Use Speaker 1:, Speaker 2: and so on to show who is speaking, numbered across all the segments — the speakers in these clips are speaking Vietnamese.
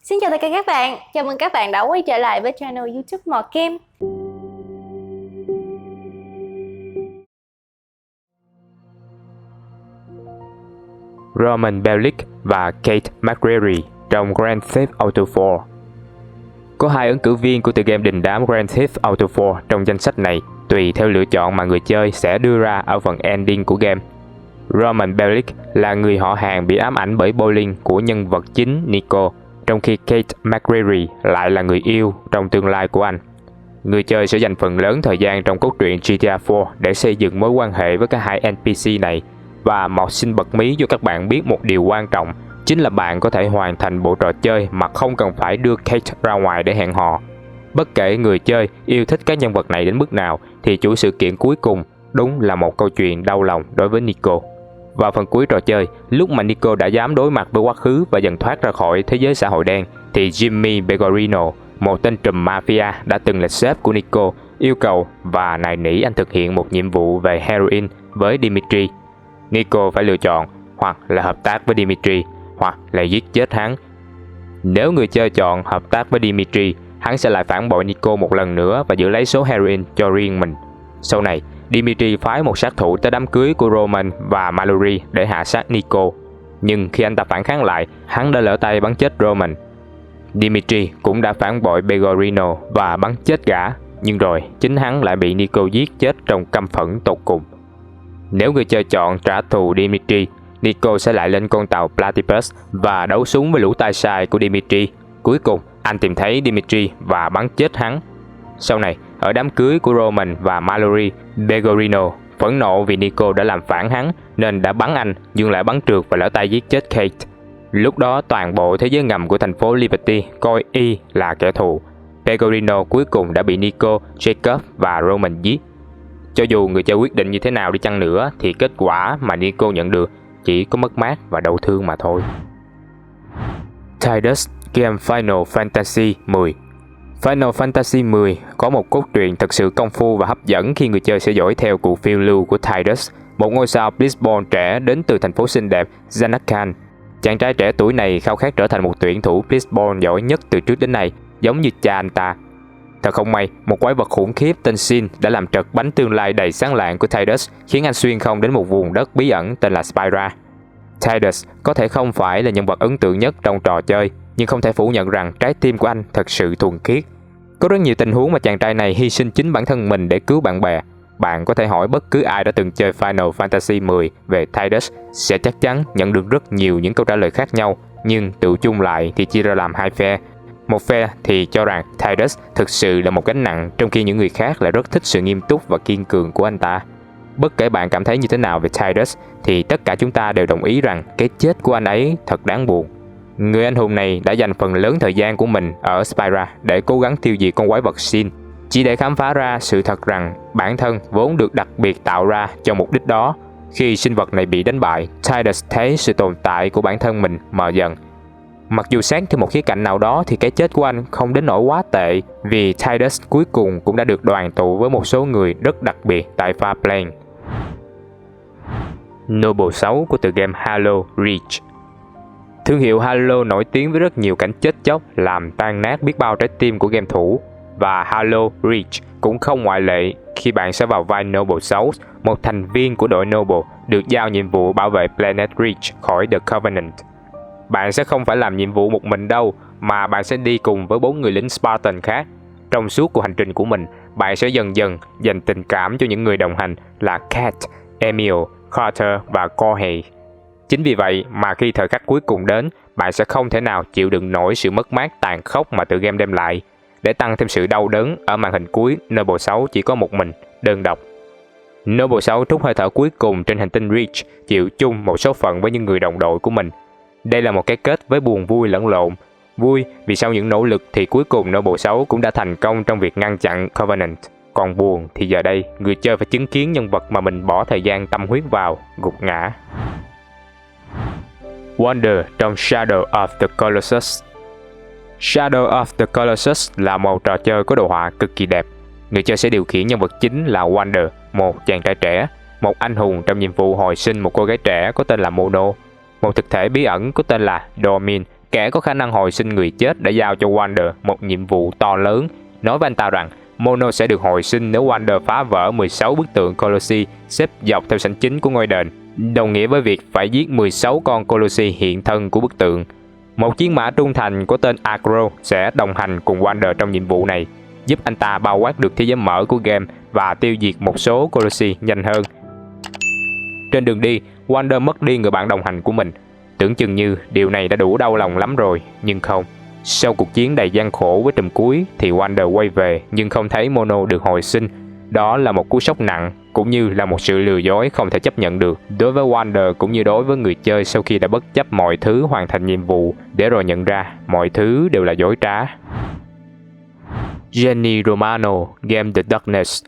Speaker 1: Xin chào tất cả các bạn, chào mừng các bạn đã quay trở lại với channel YouTube Mò Kim.
Speaker 2: Roman Bellic và Kate McCreary trong Grand Theft Auto 4. Có hai ứng cử viên của tựa game đình đám Grand Theft Auto 4 trong danh sách này, tùy theo lựa chọn mà người chơi sẽ đưa ra ở phần ending của game. Roman Bellic là người họ hàng bị ám ảnh bởi bowling của nhân vật chính Nico, trong khi Kate McCreary lại là người yêu trong tương lai của anh. Người chơi sẽ dành phần lớn thời gian trong cốt truyện GTA 4 để xây dựng mối quan hệ với cả hai NPC này, và một xin bật mí cho các bạn biết một điều quan trọng, chính là bạn có thể hoàn thành bộ trò chơi mà không cần phải đưa Kate ra ngoài để hẹn hò. Bất kể người chơi yêu thích các nhân vật này đến mức nào thì chuỗi sự kiện cuối cùng đúng là một câu chuyện đau lòng đối với Nico. Vào phần cuối trò chơi, lúc mà Nico đã dám đối mặt với quá khứ và dần thoát ra khỏi thế giới xã hội đen, thì Jimmy Pegorino, một tên trùm mafia đã từng là sếp của Nico, yêu cầu và nài nỉ anh thực hiện một nhiệm vụ về heroin với Dimitri. Nico phải lựa chọn hoặc là hợp tác với Dimitri hoặc là giết chết hắn. Nếu người chơi chọn hợp tác với Dimitri, hắn sẽ lại phản bội Nico một lần nữa và giữ lấy số heroin cho riêng mình. Sau này, Dimitri phái một sát thủ tới đám cưới của Roman và Mallory để hạ sát Nico. Nhưng khi anh ta phản kháng lại, hắn đã lỡ tay bắn chết Roman. Dimitri cũng đã phản bội Pegorino và bắn chết gã, nhưng rồi chính hắn lại bị Nico giết chết trong căm phẫn tột cùng. Nếu người chơi chọn trả thù Dimitri, Nico sẽ lại lên con tàu Platypus và đấu súng với lũ tay sai của Dimitri. Cuối cùng, anh tìm thấy Dimitri và bắn chết hắn. Sau này, ở đám cưới của Roman và Mallory, Pegorino phẫn nộ vì Nico đã làm phản hắn nên đã bắn anh, nhưng lại bắn trượt và lỡ tay giết chết Kate. Lúc đó toàn bộ thế giới ngầm của thành phố Liberty coi y là kẻ thù. Pegorino cuối cùng đã bị Nico, Jacob và Roman giết. Cho dù người chơi quyết định như thế nào đi chăng nữa thì kết quả mà Nico nhận được chỉ có mất mát và đau thương mà thôi. Tidus Game Final Fantasy 10. Final Fantasy 10 có một cốt truyện thật sự công phu và hấp dẫn khi người chơi sẽ dõi theo cuộc phiêu lưu của Tidus, một ngôi sao Blitzborn trẻ đến từ thành phố xinh đẹp Zanarkand. Chàng trai trẻ tuổi này khao khát trở thành một tuyển thủ Blitzborn giỏi nhất từ trước đến nay, giống như cha anh ta. Thật không may, một quái vật khủng khiếp tên Sin đã làm trật bánh tương lai đầy sáng lạng của Tidus, khiến anh xuyên không đến một vùng đất bí ẩn tên là Spyra. Tidus có thể không phải là nhân vật ấn tượng nhất trong trò chơi, nhưng không thể phủ nhận rằng trái tim của anh thật sự thuần khiết. Có rất nhiều tình huống mà chàng trai này hy sinh chính bản thân mình để cứu bạn bè. Bạn có thể hỏi bất cứ ai đã từng chơi Final Fantasy 10 về Tidus sẽ chắc chắn nhận được rất nhiều những câu trả lời khác nhau, nhưng tự chung lại thì chia ra làm hai phe. Một phe thì cho rằng Tidus thực sự là một gánh nặng, trong khi những người khác lại rất thích sự nghiêm túc và kiên cường của anh ta. Bất kể bạn cảm thấy như thế nào về Tidus thì tất cả chúng ta đều đồng ý rằng cái chết của anh ấy thật đáng buồn. Người anh hùng này đã dành phần lớn thời gian của mình ở Spyra để cố gắng tiêu diệt con quái vật Sin, chỉ để khám phá ra sự thật rằng bản thân vốn được đặc biệt tạo ra cho mục đích đó. Khi sinh vật này bị đánh bại, Tidus thấy sự tồn tại của bản thân mình mờ dần. Mặc dù xét theo một khía cạnh nào đó thì cái chết của anh không đến nỗi quá tệ, vì Tidus cuối cùng cũng đã được đoàn tụ với một số người rất đặc biệt tại Far Plane. Noble 6 của tựa game Halo Reach. Thương hiệu Halo nổi tiếng với rất nhiều cảnh chết chóc làm tan nát biết bao trái tim của game thủ, và Halo Reach cũng không ngoại lệ khi bạn sẽ vào vai Noble 6, một thành viên của đội Noble được giao nhiệm vụ bảo vệ Planet Reach khỏi The Covenant. Bạn sẽ không phải làm nhiệm vụ một mình đâu, mà bạn sẽ đi cùng với 4 người lính Spartan khác. Trong suốt cuộc hành trình của mình, bạn sẽ dần dần dành tình cảm cho những người đồng hành là Kat, Emil, Carter và Corey. Chính vì vậy mà khi thời khắc cuối cùng đến, bạn sẽ không thể nào chịu đựng nổi sự mất mát tàn khốc mà tựa game đem lại. Để tăng thêm sự đau đớn, ở màn hình cuối, Noble 6 chỉ có một mình, đơn độc. Noble 6 trút hơi thở cuối cùng trên hành tinh Reach, chịu chung một số phận với những người đồng đội của mình. Đây là một cái kết với buồn vui lẫn lộn. Vui vì sau những nỗ lực thì cuối cùng Noble 6 cũng đã thành công trong việc ngăn chặn Covenant. Còn buồn thì giờ đây, người chơi phải chứng kiến nhân vật mà mình bỏ thời gian tâm huyết vào gục ngã. Wonder trong Shadow of the Colossus. Shadow of the Colossus là một trò chơi có đồ họa cực kỳ đẹp. Người chơi sẽ điều khiển nhân vật chính là Wonder, một chàng trai trẻ, một anh hùng trong nhiệm vụ hồi sinh một cô gái trẻ có tên là Mono, một thực thể bí ẩn có tên là Dormin kẻ có khả năng hồi sinh người chết đã giao cho Wander một nhiệm vụ to lớn, nói với anh ta rằng Mono sẽ được hồi sinh nếu Wander phá vỡ 16 bức tượng Colossi xếp dọc theo sảnh chính của ngôi đền, đồng nghĩa với việc phải giết 16 con Colossi hiện thân của bức tượng. Một chiến mã trung thành có tên Agro sẽ đồng hành cùng Wander trong nhiệm vụ này, giúp anh ta bao quát được thế giới mở của game và tiêu diệt một số Colossi nhanh hơn. Trên đường đi, Wander mất đi người bạn đồng hành của mình. Tưởng chừng như điều này đã đủ đau lòng lắm rồi, nhưng không. Sau cuộc chiến đầy gian khổ với trùm cuối thì Wander quay về nhưng không thấy Mono được hồi sinh. Đó là một cú sốc nặng, cũng như là một sự lừa dối không thể chấp nhận được đối với Wander cũng như đối với người chơi sau khi đã bất chấp mọi thứ hoàn thành nhiệm vụ để rồi nhận ra mọi thứ đều là dối trá. Jenny Romano, Game The Darkness.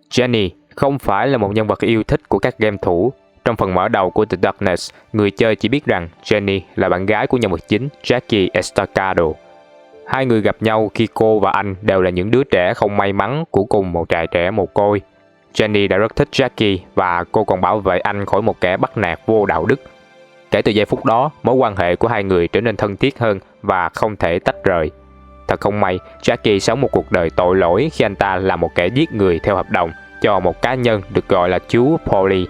Speaker 2: Jenny không phải là một nhân vật yêu thích của các game thủ. Trong phần mở đầu của The Darkness, người chơi chỉ biết rằng Jenny là bạn gái của nhân vật chính Jackie Estacado. Hai người gặp nhau khi cô và anh đều là những đứa trẻ không may mắn của cùng một trại trẻ mồ côi. Jenny đã rất thích Jackie và cô còn bảo vệ anh khỏi một kẻ bắt nạt vô đạo đức. Kể từ giây phút đó, mối quan hệ của hai người trở nên thân thiết hơn và không thể tách rời. Thật không may, Jackie sống một cuộc đời tội lỗi khi anh ta là một kẻ giết người theo hợp đồng cho một cá nhân được gọi là chú Polly.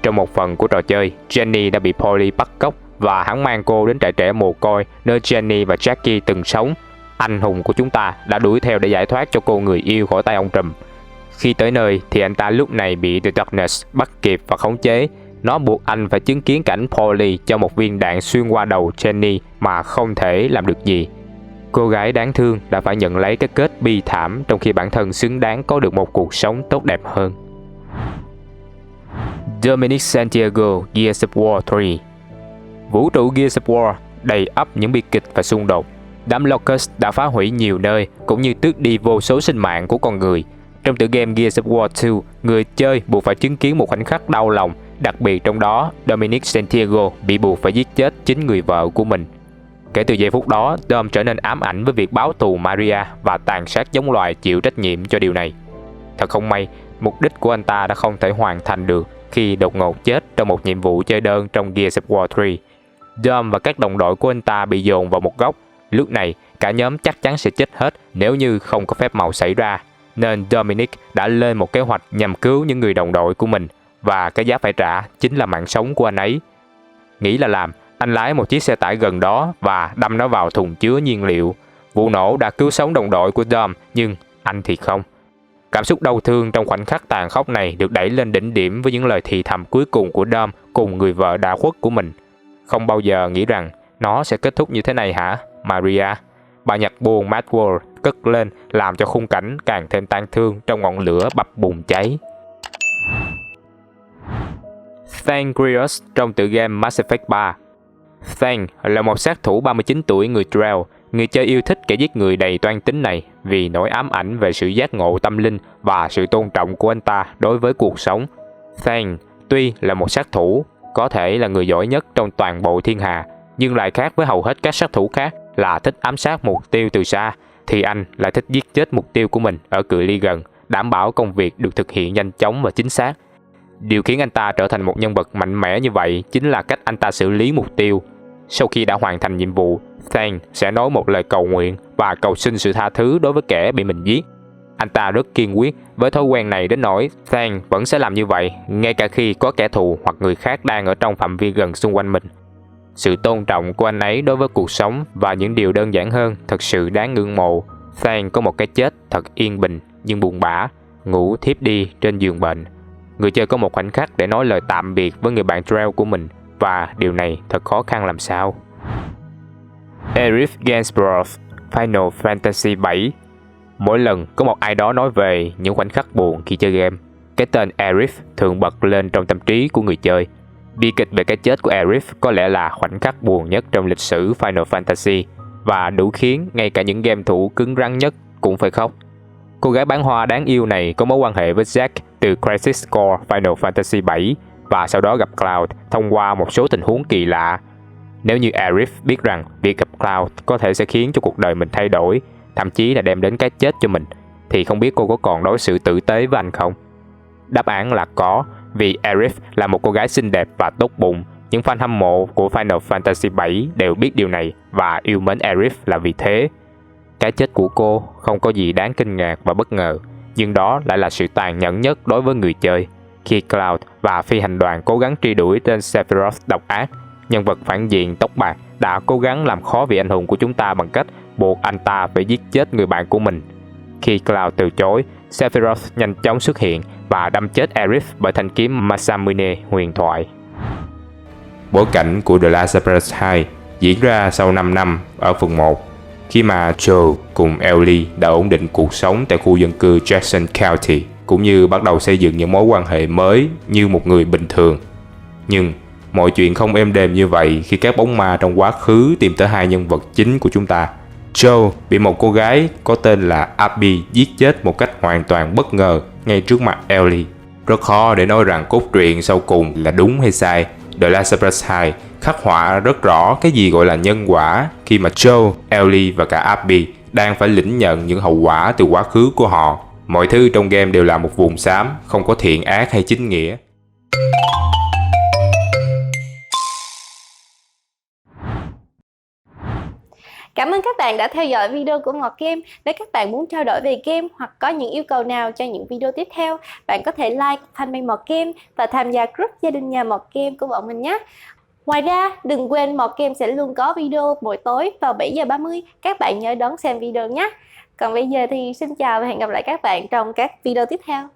Speaker 2: Trong một phần của trò chơi, Jenny đã bị Polly bắt cóc và hắn mang cô đến trại trẻ mồ côi nơi Jenny và Jackie từng sống. Anh hùng của chúng ta đã đuổi theo để giải thoát cho cô người yêu khỏi tay ông trùm. Khi tới nơi thì anh ta lúc này bị The Darkness bắt kịp và khống chế. Nó buộc anh phải chứng kiến cảnh Polly cho một viên đạn xuyên qua đầu Jenny mà không thể làm được gì. Cô gái đáng thương đã phải nhận lấy cái kết bi thảm trong khi bản thân xứng đáng có được một cuộc sống tốt đẹp hơn. Dominic Santiago, Gears of War 3. Vũ trụ Gears of War đầy ắp những bi kịch và xung đột. Đám Locust đã phá hủy nhiều nơi cũng như tước đi vô số sinh mạng của con người. Trong tựa game Gears of War 2, người chơi buộc phải chứng kiến một khoảnh khắc đau lòng, đặc biệt trong đó Dominic Santiago bị buộc phải giết chết chính người vợ của mình. Kể từ giây phút đó, Dom trở nên ám ảnh với việc báo thù Maria và tàn sát giống loài chịu trách nhiệm cho điều này. Thật không may, mục đích của anh ta đã không thể hoàn thành được khi đột ngột chết trong một nhiệm vụ chơi đơn trong Gears of War 3. Dom và các đồng đội của anh ta bị dồn vào một góc. Lúc này, cả nhóm chắc chắn sẽ chết hết nếu như không có phép màu xảy ra. Nên Dominic đã lên một kế hoạch nhằm cứu những người đồng đội của mình, và cái giá phải trả chính là mạng sống của anh ấy. Nghĩ là làm, anh lái một chiếc xe tải gần đó và đâm nó vào thùng chứa nhiên liệu. Vụ nổ đã cứu sống đồng đội của Dom, nhưng anh thì không. Cảm xúc đau thương trong khoảnh khắc tàn khốc này được đẩy lên đỉnh điểm với những lời thì thầm cuối cùng của Dom cùng người vợ đã khuất của mình. Không bao giờ nghĩ rằng nó sẽ kết thúc như thế này hả, Maria? Bà nhạc buồn Mad World cất lên làm cho khung cảnh càng thêm tang thương trong ngọn lửa bập bùng cháy. Thangrius trong tựa game Mass Effect 3. Thang là một sát thủ 39 tuổi người Drell. Người chơi yêu thích kẻ giết người đầy toan tính này vì nỗi ám ảnh về sự giác ngộ tâm linh và sự tôn trọng của anh ta đối với cuộc sống. Thang tuy là một sát thủ, có thể là người giỏi nhất trong toàn bộ thiên hà, nhưng lại khác với hầu hết các sát thủ khác là thích ám sát mục tiêu từ xa, thì anh lại thích giết chết mục tiêu của mình ở cự ly gần, đảm bảo công việc được thực hiện nhanh chóng và chính xác. Điều khiến anh ta trở thành một nhân vật mạnh mẽ như vậy chính là cách anh ta xử lý mục tiêu. Sau khi đã hoàn thành nhiệm vụ, Thang sẽ nói một lời cầu nguyện và cầu xin sự tha thứ đối với kẻ bị mình giết. Anh ta rất kiên quyết với thói quen này đến nỗi Thang vẫn sẽ làm như vậy ngay cả khi có kẻ thù hoặc người khác đang ở trong phạm vi gần xung quanh mình. Sự tôn trọng của anh ấy đối với cuộc sống và những điều đơn giản hơn thật sự đáng ngưỡng mộ. Thang có một cái chết thật yên bình nhưng buồn bã, ngủ thiếp đi trên giường bệnh. Người chơi có một khoảnh khắc để nói lời tạm biệt với người bạn Drell của mình, và điều này thật khó khăn làm sao. Aerith Gainsborough, Final Fantasy 7. Mỗi lần có một ai đó nói về những khoảnh khắc buồn khi chơi game, cái tên Aerith thường bật lên trong tâm trí của người chơi. Bi kịch về cái chết của Aerith có lẽ là khoảnh khắc buồn nhất trong lịch sử Final Fantasy, và đủ khiến ngay cả những game thủ cứng rắn nhất cũng phải khóc. Cô gái bán hoa đáng yêu này có mối quan hệ với Zack từ Crisis Core Final Fantasy 7 và sau đó gặp Cloud thông qua một số tình huống kỳ lạ. Nếu như Aerith biết rằng việc gặp Cloud có thể sẽ khiến cho cuộc đời mình thay đổi, thậm chí là đem đến cái chết cho mình, thì không biết cô có còn đối xử tử tế với anh không? Đáp án là có, vì Aerith là một cô gái xinh đẹp và tốt bụng, Những fan hâm mộ của Final Fantasy 7 đều biết điều này và yêu mến Aerith là vì thế. Cái chết của cô không có gì đáng kinh ngạc và bất ngờ, nhưng đó lại là sự tàn nhẫn nhất đối với người chơi. Khi Cloud và phi hành đoàn cố gắng truy đuổi tên Sephiroth độc ác, nhân vật phản diện tóc bạc đã cố gắng làm khó vị anh hùng của chúng ta bằng cách buộc anh ta phải giết chết người bạn của mình. Khi Cloud từ chối, Sephiroth nhanh chóng xuất hiện và đâm chết Aerith bởi thanh kiếm Masamune huyền thoại. Bối cảnh của The Last of Us 2 diễn ra sau 5 năm ở phần 1, khi mà Joel cùng Ellie đã ổn định cuộc sống tại khu dân cư Jackson County, cũng như bắt đầu xây dựng những mối quan hệ mới như một người bình thường. Nhưng mọi chuyện không êm đềm như vậy khi các bóng ma trong quá khứ tìm tới hai nhân vật chính của chúng ta. Joel bị một cô gái có tên là Abby giết chết một cách hoàn toàn bất ngờ ngay trước mặt Ellie. Rất khó để nói rằng cốt truyện sau cùng là đúng hay sai. The Last of Us 2 khắc họa rất rõ cái gì gọi là nhân quả khi mà Joel, Ellie và cả Abby đang phải lĩnh nhận những hậu quả từ quá khứ của họ. Mọi thứ trong game đều là một vùng xám, không có thiện ác hay chính nghĩa.
Speaker 1: Cảm ơn các bạn đã theo dõi video của Mọt Game. Nếu các bạn muốn trao đổi về game hoặc có những yêu cầu nào cho những video tiếp theo, bạn có thể like fanpage Mọt Game và tham gia group gia đình nhà Mọt Game của bọn mình nhé. Ngoài ra, đừng quên Mọt Game sẽ luôn có video buổi tối vào 7h30. Các bạn nhớ đón xem video nhé. Còn bây giờ thì xin chào và hẹn gặp lại các bạn trong các video tiếp theo.